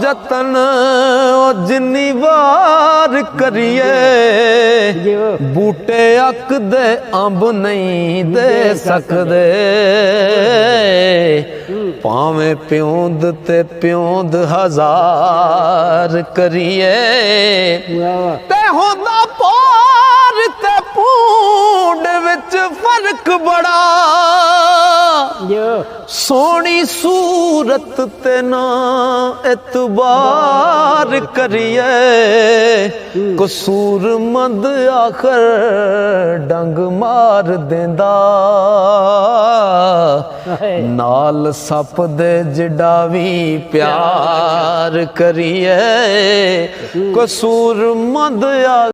जतन ओ जिन्नी वार करिए बूटे अक दे अंब नहीं दे सकदे भावें प्योंद ते प्योंद हजार करिए ते होंदा पार ते पूंड विच फर्क बड़ा सोनी सूरत ते ना एतबार करिए कसूर मंद आखर डंग मार देंदा नाल सप दे जिड़ा भी प्यार करिए कसूर मंद